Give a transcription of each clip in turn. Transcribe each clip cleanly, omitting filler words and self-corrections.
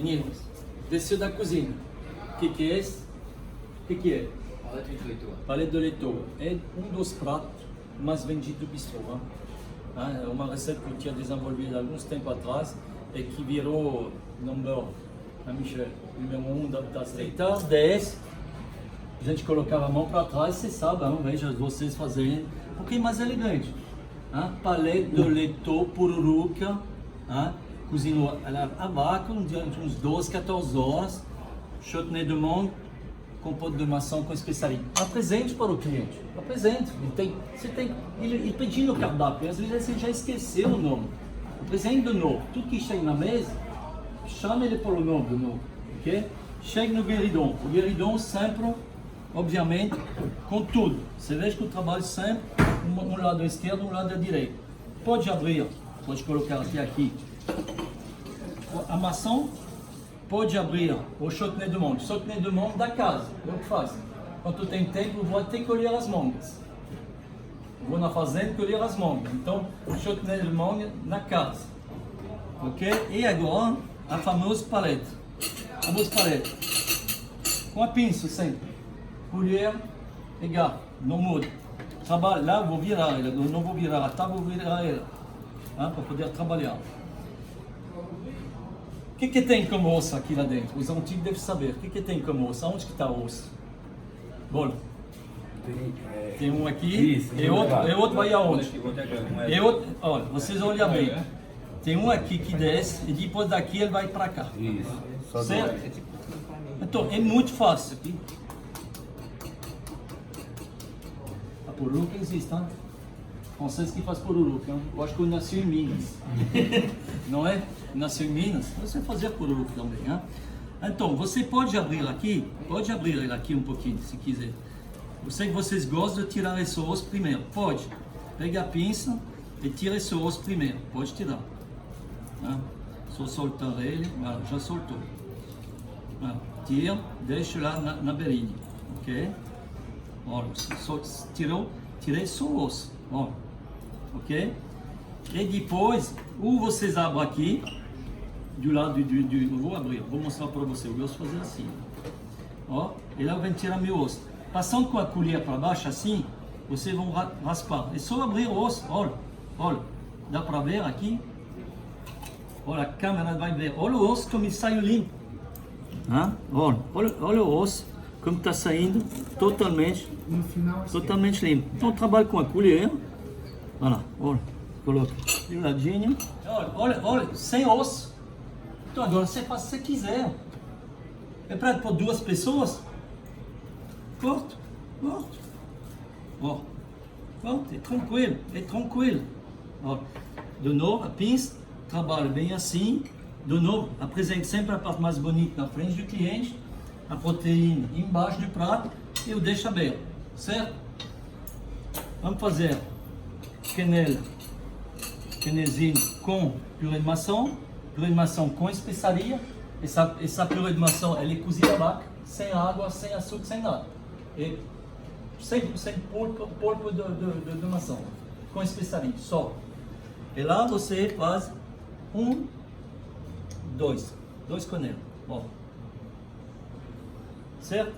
Meninos, desceu da cozinha. O que é esse? O que é? Paleta de leitoa. É um dos pratos mais vendidos do bistrô. É uma receita que eu tinha desenvolvido há alguns tempos atrás e que virou número 1 da receita. 10, a gente colocava a mão para trás, você sabe, veja vocês fazerem um pouquinho mais elegante. Paleta de leitoa pururuca, cozinhou a vácuo durante uns 12, 14 horas, chutney de monde, compote de maçã com especiaria. Apresente para o cliente, apresente. Ele pedindo o cardápio, às vezes você já esqueceu o nome. Apresente de novo, tudo que está aí na mesa, chame ele pelo nome de novo, ok? Chegue no guéridon, o guéridon sempre, obviamente, com tudo. Você veja que eu trabalho sempre, um lado esquerdo, um lado direito. Pode abrir, pode colocar aqui. A maçã pode abrir o chutney de monde. Chutney de monde da casa, é o que faz. Quando tem tempo, eu vou até colher as mangas. Vou na fazenda colher as mangas. Então, chutney de monde na casa. Ok? E agora, a famosa paleta. A famosa paleta. Com a pinça sempre. Colher e garfo. Não muda. Trabalho lá, vou virar ela. Eu não vou virar a tábua, vou virar ela. Para poder trabalhar. O que tem como osso aqui lá dentro? Os antigos devem saber. O que tem como osso? Onde que está o osso? Bolo. Tem um aqui. Isso, e outro vai aonde? E outro, olha, vocês olham bem. Tem um aqui que desce e depois daqui ele vai para cá. Isso. Certo? Então, é muito fácil. A pururuca existe, hein? Francês que faz pururuca. Eu acho que eu nasci em Minas. Não é? Nasceu em Minas, você fazer pururuca também. Hein? Então, você pode abrir aqui um pouquinho, se quiser. Eu sei que vocês gostam de tirar esse osso primeiro. Pode. Pega a pinça e tira esse osso primeiro. Pode tirar. Só soltar ele. Já soltou. Tira, deixa lá na beirinha. Ok? Olha, tirei só o osso. Olha. Ok? E depois, vocês abrem aqui, do lado eu vou abrir, vou mostrar para você, eu gosto de fazer assim. Ó, e lá eu vou tirar meu osso. Passando com a colher para baixo assim, vocês vão raspar. É só abrir o osso, olha, dá para ver aqui? Olha, a câmera vai ver, olha o osso como ele saiu limpo. Olha o osso, como está saindo totalmente limpo. Então eu trabalho com a colher, olha, coloca de ladinho, olha, sem osso. Então agora você faz o que você quiser. É para pôr 2 pessoas? Corta. Pronto, é tranquilo. Ó, de novo, a pinça, trabalha bem assim. De novo, apresente sempre a parte mais bonita na frente do cliente, a proteína embaixo do prato e eu deixo aberto, certo? Vamos fazer quenezinho com purê de maçã com especiaria. Essa purê de maçã ela é cozida a vaca, sem água, sem açúcar, sem nada. E 100% polpa de maçã, com especiaria, só. E lá você faz 2 conelos. Ó. Certo?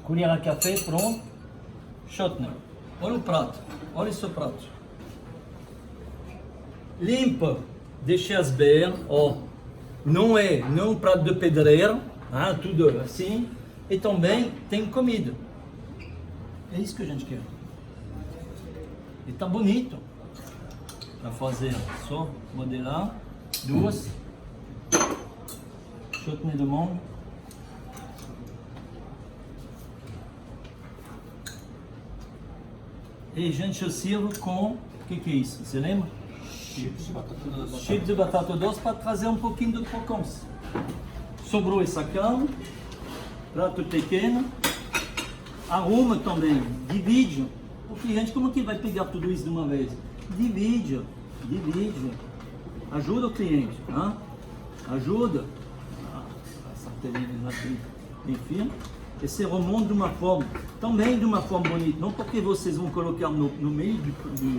Colher a café, pronto. Chutney. Olha o prato, olha esse prato. Limpa, deixa as beiras, ó. Não é um prato de pedreiro, tudo assim. E também tem comida. É isso que a gente quer. E tá bonito. Para fazer, só modelar 2. Chutney de monde. E gente, eu sirvo com, o que é isso? Você lembra? Chips de batata doce para trazer um pouquinho de crocância. Sobrou essa carne, prato pequeno, arruma também, divide. O cliente, como que ele vai pegar tudo isso de uma vez? Divide, ajuda o cliente, ajuda. Essa televisão aqui, enfim. Esse remonte de uma forma, também de uma forma bonita, não porque vocês vão colocar no meio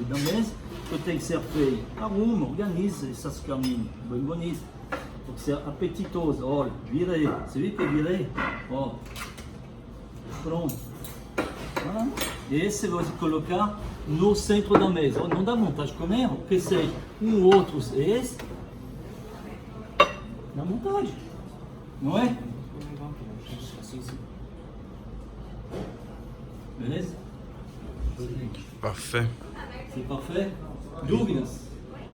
da mesa, que tem que ser feio. Arruma, organiza essas caminhas, bem bonitas. ser apetitoso. Olha, virei. Você viu que eu virei? Ó. Pronto. Ah, esse você colocar no centro da mesa. Oh, não dá vontade de comer, porque seja outro, esse. Dá vontade. Não é? Beleza? Parfait. C'est parfait. Dúvidas?